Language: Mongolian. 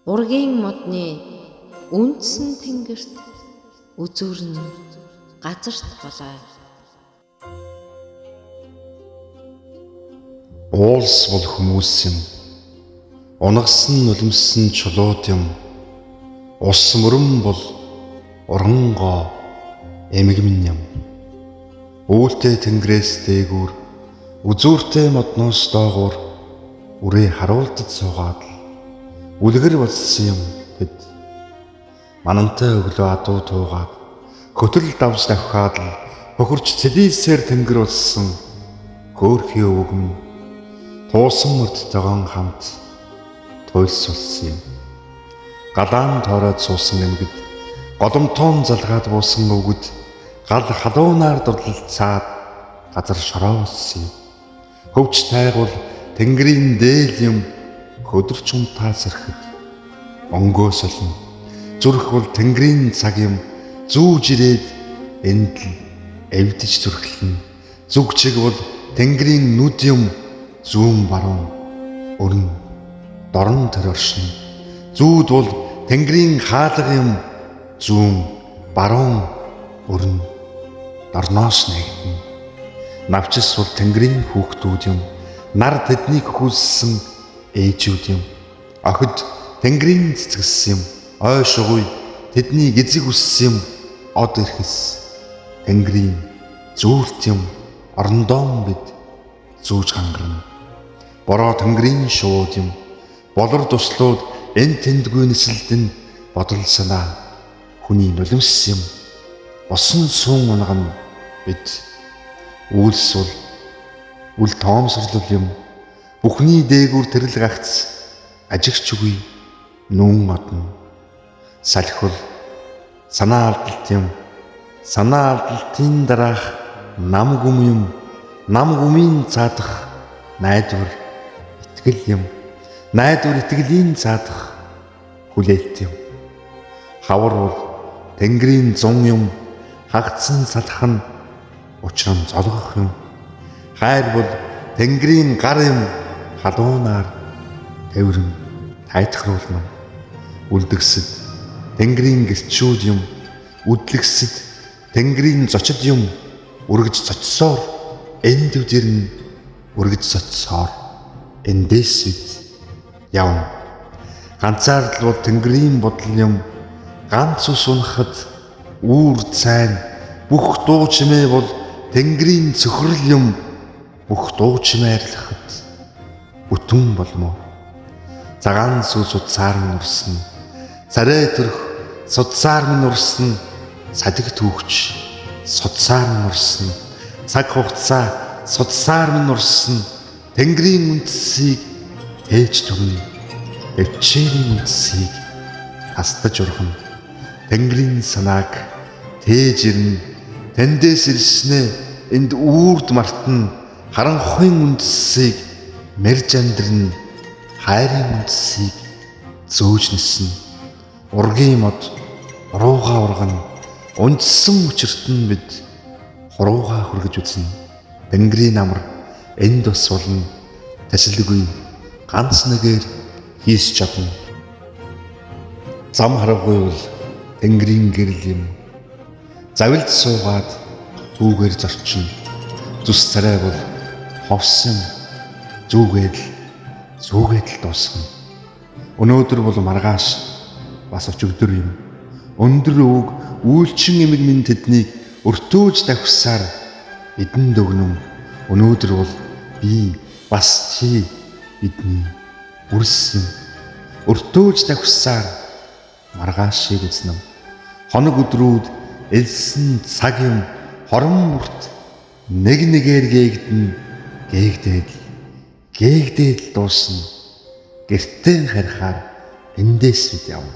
Ургийн модны үндсэн тэнгэрт үзүүрэн газарт болоо. Уулс бол хүмүүс юм. Унгасан нулимссан чулууд юм. Ус мөрөн бол урангоо эмгэмн юм. Үүлтэй тэнгэрээс дээгүүр үзүүртэй модноос доогуур үрээ харуулдад суугаад л үлгэр болсон юм гэд. Манантай өглөө адуу туугаад хөтөл давж давхаад л хөхөрч цэлийсээр тэнгэр болсон хөөрхий өвгөн туусан мөрдтойгон хамт туйлс болсон юм. Галаан тоороод суусан эмгэд голомтоон залгаад буусан өвгөд гал халуунаар дурлалцаад газар шороо болсон юм. Хөвч тайгуул тэнгэрийн дээл юм хөдөрч унтаас ирэхэд онгоо солино. Зүрх бол тэнгэрийн цаг юм зүүж ирээд энд л эвдэж зүрхлэн. Зүг чиг бол тэнгэрийн нүд юм зүүн баруун өрн дорн тэр оршин. Зүүд бол тэнгэрийн хаалга юм зүүн баруун өрн дорноос нэгдэн. Навчис бол тэнгэрийн хүүхдүүд юм. Нар тэднийг хүүлсэн ээжүүд юм. Охид тэнгэрийн цэцгэс юм. Ой шугуй тэднийг эзэг үссэн юм. Од ирэхэс тэнгэрийн зүүрт юм. Орондоон бид зүүж хангарна. Бороо тэнгэрийн шууд юм. Болор туслууд эн тэндгүй нэсэлдэн бодол санаа хүний нулимс юм. Босон суун унган бид үйлс бол үл тоомсорлол юм. Бүхний дээгүүр тэрэл гагц ажигч үгүй нүүн одно. Салхил санаа алдалт юм. Санаа алдалтын дараах нам гүм юм. Нам гүмийн цаадах найдвар итгэл юм. Найдвар итгэлийн цаадах хүлээлт юм. Хавар бол тэнгэрийн зун юм. Хагцсан салах нь учран золгох юм. Хайр бол тэнгэрийн гар юм. Халуунаар тэврэн тайтахруулна. Үлдгэсэд тэнгэрийн гэрчүүд юм. Үдлэгсэд тэнгэрийн зочид юм. Үргэж цочсоор энд үдэрн үргэж цочсоор эндээс бид явна. Ганцаардл бол тэнгэрийн бодол юм. Ганц ус унахад үүр цайн бүх дуу чимээ бол тэнгэрийн цөхрөл юм. Бүх дуу чимээрлэхэд бүтэн болмо. Цагаан сүү судсаар минь урсна. Царай төрх судсаар минь урсна. Садиг түүхч судсаар минь урсна. Цаг хугацаа судсаар минь урсна. Тэнгэрийн үндсийг тээж түгнэ. Эвчээрийн үндсийг хастаж ургана. Тэнгэрийн санааг тээж ирнэ. Тэндээс ирснээ энд үрд мартна. Харанхуйн үндсийг мэрж амьдрна. Хайрын үндсийг зөөж ниснэ. Ургийн мод уруугаа ургана. Ундсан өчөрт нь бид хуруугаа хүргэж үзнэ. Тэнгэрийн амар энд бас болно. Тасалгүй ганц нэгээр хийс чадна. Зам харахгүй бол тэнгэрийн гэрэл юм. Завилд суугаад түүгээр зорчно. Зүс царай бол ховсон зүгээд л дуусгана. Өнөөдөр бол маргааш бас өчигдөр юм. Өндөр өвөг үйлчин эмэг минь тэднийг өртөөж давхсаар бидэнд өгнөм. Өнөөдөр бол би бас чи бидний үрс юм. Өртөөж давхсаар маргааш шиг үзнэм. Хоног өдрүүд элсэн цаг юм. Хорон бүрт нэг нэгээр гээгдээд л дуусна. Гэртээ харихаар эндээс бид явна.